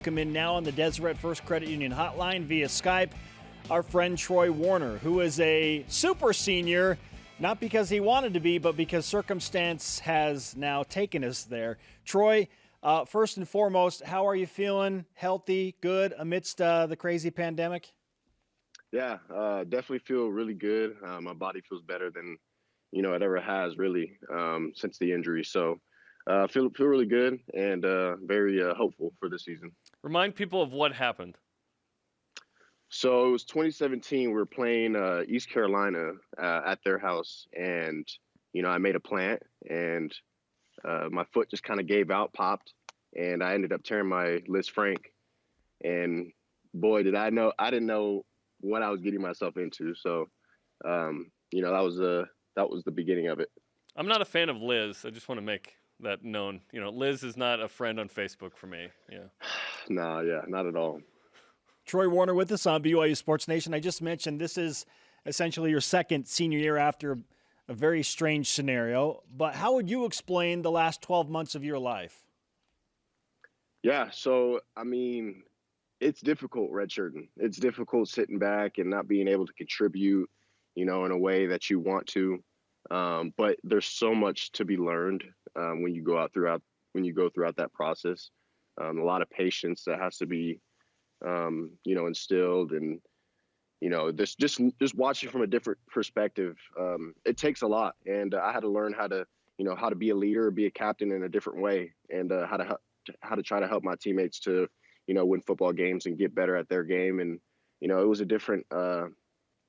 Come in now on the Deseret First Credit Union hotline via Skype, our friend Troy Warner, who is a super senior, not because he wanted to be, but because circumstance has now taken us there. Troy, first and foremost, how are you feeling? Healthy, good, amidst the crazy pandemic? Yeah, definitely feel really good. My body feels better than, it ever has really since the injury. So feel really good and very hopeful for this season. Remind people of what happened. So it was 2017. We were playing East Carolina at their house, and I made a plant, and my foot just kind of gave out, popped, and I ended up tearing my Liz Frank. And boy, did I know! I didn't know what I was getting myself into. So, that was the beginning of it. I'm not a fan of Liz. I just want to make that known. Liz is not a friend on Facebook for me. Yeah. No, yeah, not at all. Troy Warner with us on BYU Sports Nation. I just mentioned this is essentially your second senior year after a very strange scenario. But how would you explain the last 12 months of your life? Yeah, so, it's difficult redshirting. It's difficult sitting back and not being able to contribute, in a way that you want to. But there's so much to be learned when you go throughout that process. A lot of patience that has to be, instilled, and this just watching from a different perspective. It takes a lot, and I had to learn how to be a leader, be a captain in a different way, and how to try to help my teammates to win football games and get better at their game. And it was a different.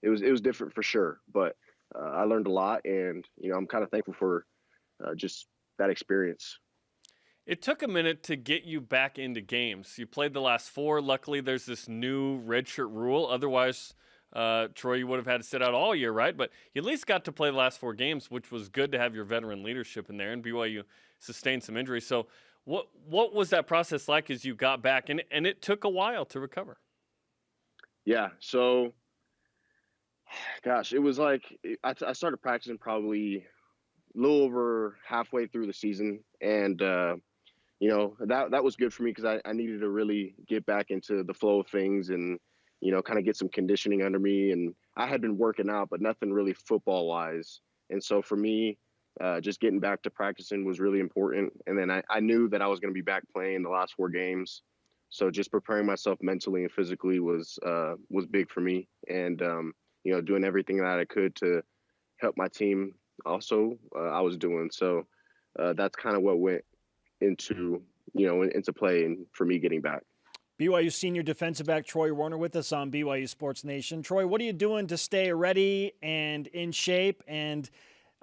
It was different for sure, but I learned a lot, and I'm kind of thankful for just that experience. It took a minute to get you back into games. You played the last 4. Luckily, there's this new redshirt rule. Otherwise, Troy, you would have had to sit out all year, right? But you at least got to play the last 4 games, which was good to have your veteran leadership in there. And BYU sustained some injuries. So what was that process like as you got back? And it took a while to recover. Yeah, so, gosh, it was like I started practicing probably a little over halfway through the season. And, that was good for me because I needed to really get back into the flow of things and, kind of get some conditioning under me. And I had been working out, but nothing really football wise. And so for me, just getting back to practicing was really important. And then I knew that I was going to be back playing the last 4 games. So just preparing myself mentally and physically was big for me. And, doing everything that I could to help my team also, I was doing. So that's kind of what went into play and for me getting back. BYU senior defensive back Troy Warner with us on BYU Sports Nation. Troy, what are you doing to stay ready and in shape? And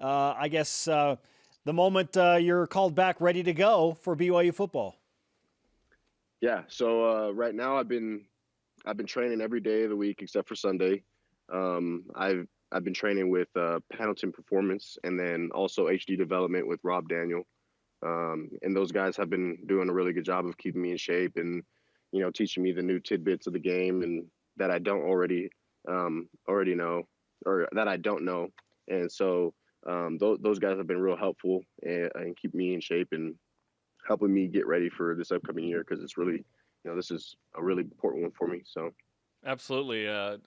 I guess the moment you're called back ready to go for BYU football? Yeah, so right now I've been training every day of the week except for Sunday. I've been training with Pendleton Performance and then also HD Development with Rob Daniel. And those guys have been doing a really good job of keeping me in shape and, teaching me the new tidbits of the game and that I don't already know or that I don't know. And so those guys have been real helpful and keep me in shape and helping me get ready for this upcoming year because it's really, this is a really important one for me. So. Absolutely.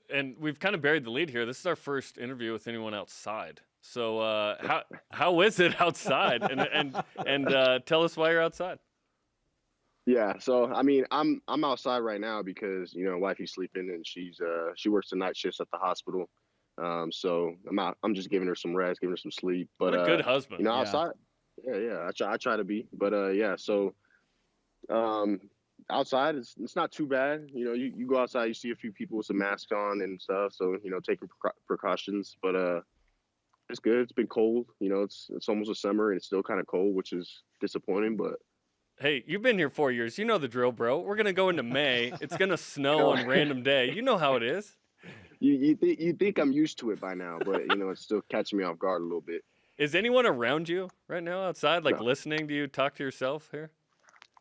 And we've kind of buried the lead here. This is our first interview with anyone outside. So how is it outside? And tell us why you're outside. Yeah. So, I'm outside right now because, wifey's sleeping and she works the night shifts at the hospital. So I'm just giving her some rest, giving her some sleep. But what a good husband. Outside. Yeah. I try to be, but yeah. So, outside, it's not too bad. You go outside, you see a few people with some masks on and stuff. So, taking precautions, but it's good. It's been cold. It's almost a summer and it's still kind of cold, which is disappointing, but. Hey, you've been here 4 years. You know the drill, bro. We're going to go into May. It's going to snow on random day. You know how it is. You think I'm used to it by now, but, it's still catching me off guard a little bit. Is anyone around you right now outside, listening to you talk to yourself here?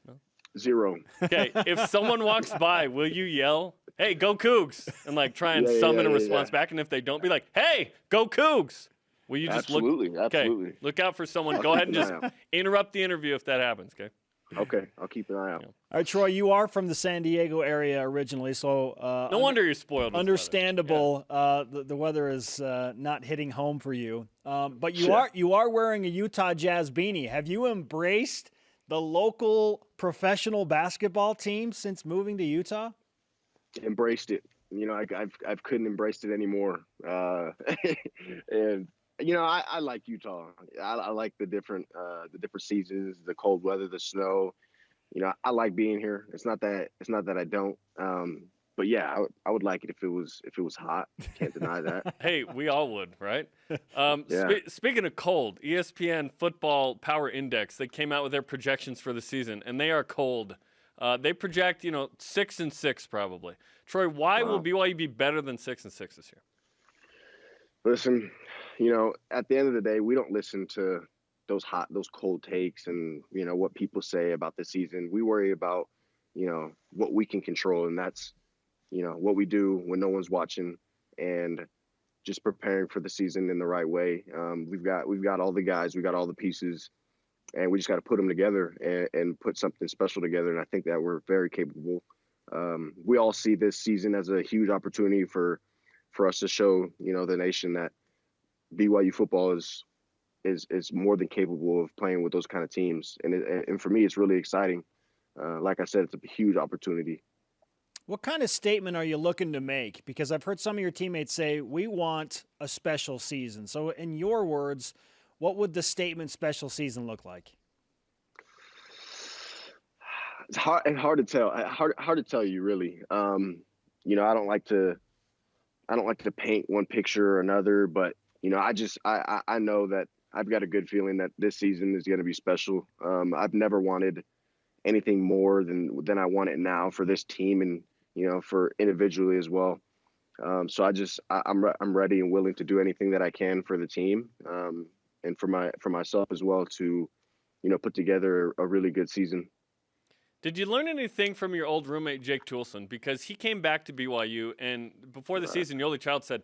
No? 0. Okay, if someone walks by, will you yell, hey, go Cougs, and, try and summon a response back? And if they don't, be like, hey, go Cougs. Will you just Absolutely. Okay, look out for someone. Go ahead and just interrupt the interview if that happens, okay? Okay, I'll keep an eye out. All right, Troy, you are from the San Diego area originally, so no wonder you're spoiled. Understandable. The weather is not hitting home for you, but you are wearing a Utah Jazz beanie. Have you embraced the local professional basketball team since moving to Utah? Embraced it. I've couldn't embrace it anymore. And I like Utah. I like the different seasons, the cold weather, the snow. I like being here. It's not that I don't. But yeah, I would like it if it was hot. Can't deny that. Hey, we all would, right? Yeah. Speaking of cold, ESPN Football Power Index, they came out with their projections for the season, and they are cold. They project, 6-6 probably. Troy, why will BYU be better than 6-6 this year? Listen, at the end of the day, we don't listen to those cold takes and, what people say about the season. We worry about, what we can control. And that's, what we do when no one's watching and just preparing for the season in the right way. We've got all the guys, we got all the pieces, and we just got to put them together and put something special together. And I think that we're very capable. We all see this season as a huge opportunity for us to show, the nation that BYU football is more than capable of playing with those kind of teams. And for me, it's really exciting. Like I said, it's a huge opportunity. What kind of statement are you looking to make? Because I've heard some of your teammates say, we want a special season. So in your words, what would the statement special season look like? It's hard to tell. Hard to tell you, really. I don't like to paint one picture or another, but I know that I've got a good feeling that this season is going to be special. I've never wanted anything more than I want it now for this team and for individually as well. So I'm ready and willing to do anything that I can for the team and for myself as well to put together a really good season. Did you learn anything from your old roommate, Jake Toulson? Because he came back to BYU, and before the season, Yoli Child said,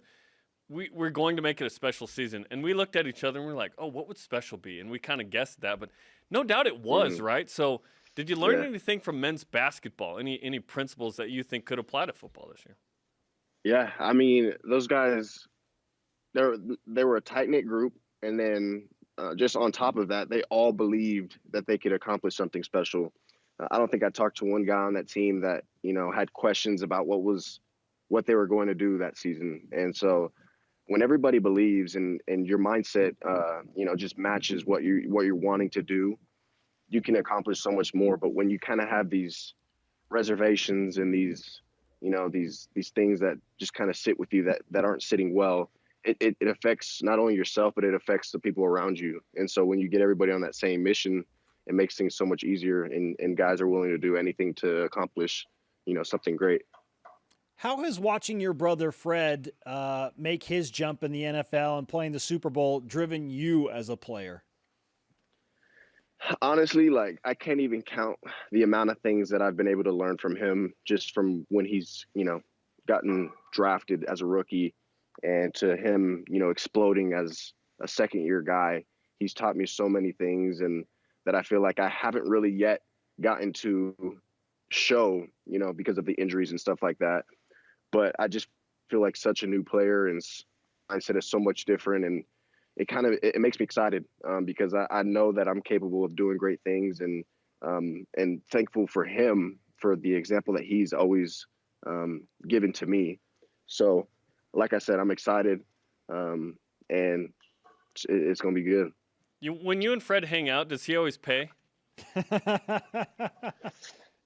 we're going to make it a special season. And we looked at each other, and we're like, oh, what would special be? And we kind of guessed that, but no doubt it was, right? So did you learn anything from men's basketball? Any principles that you think could apply to football this year? Yeah, I mean, those guys, they were a tight-knit group, and then just on top of that, they all believed that they could accomplish something special. I don't think I talked to one guy on that team that, had questions about what they were going to do that season. And so when everybody believes and your mindset, just matches what you're wanting to do, you can accomplish so much more. But when you kind of have these reservations and these things that just kind of sit with you that aren't sitting well, it affects not only yourself, but it affects the people around you. And so when you get everybody on that same mission, it makes things so much easier, and guys are willing to do anything to accomplish, something great. How has watching your brother Fred make his jump in the NFL and playing the Super Bowl driven you as a player? Honestly, I can't even count the amount of things that I've been able to learn from him just from when he's, gotten drafted as a rookie and to him, exploding as a second-year guy. He's taught me so many things and that I feel like I haven't really yet gotten to show, because of the injuries and stuff like that. But I just feel like such a new player and mindset is so much different. And it makes me excited because I know that I'm capable of doing great things and thankful for him for the example that he's always given to me. So, like I said, I'm excited and it's going to be good. When you and Fred hang out, does he always pay?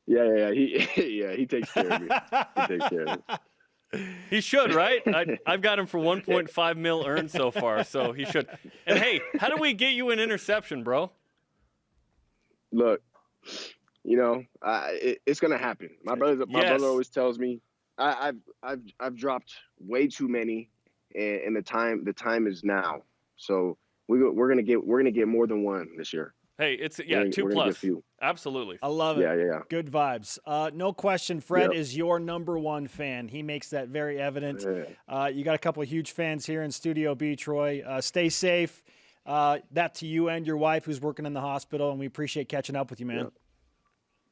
Yeah. He takes care of me. He takes care of me. He should, right? I've got him for 1.5 mil earned so far, so he should. And hey, how do we get you an interception, bro? Look, it's gonna happen. My brother always tells me I've dropped way too many, and the time is now. So we're gonna get more than one this year. Hey, it's 2+. Absolutely. I love it. Yeah. Good vibes. No question, Fred is your number one fan. He makes that very evident. Yeah. You got a couple of huge fans here in Studio B, Troy. Stay safe. That to you and your wife who's working in the hospital, and we appreciate catching up with you, man.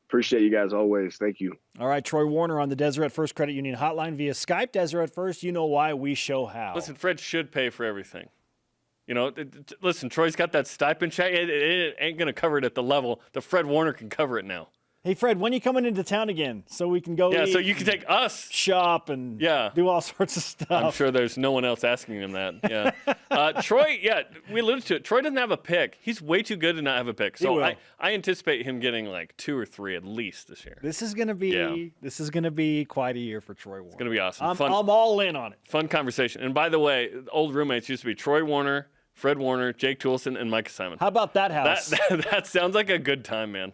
Appreciate you guys always. Thank you. All right, Troy Warner on the Deseret First Credit Union hotline via Skype. Deseret First, you know why, we show how. Listen, Fred should pay for everything. You know, listen, Troy's got that stipend check. It ain't going to cover it at the level that Fred Warner can cover it now. Hey, Fred, when are you coming into town again so we can go eat, so you can take us. Shop and do all sorts of stuff. I'm sure there's no one else asking him that. Yeah. Troy, we alluded to it. Troy doesn't have a pick. He's way too good to not have a pick. So I anticipate him getting like 2 or 3 at least this year. This is going to be quite a year for Troy Warner. It's going to be awesome. I'm all in on it. Fun conversation. And by the way, old roommates used to be Troy Warner, Fred Warner, Jake Toulson, and Micah Simon. How about that house? That sounds like a good time, man.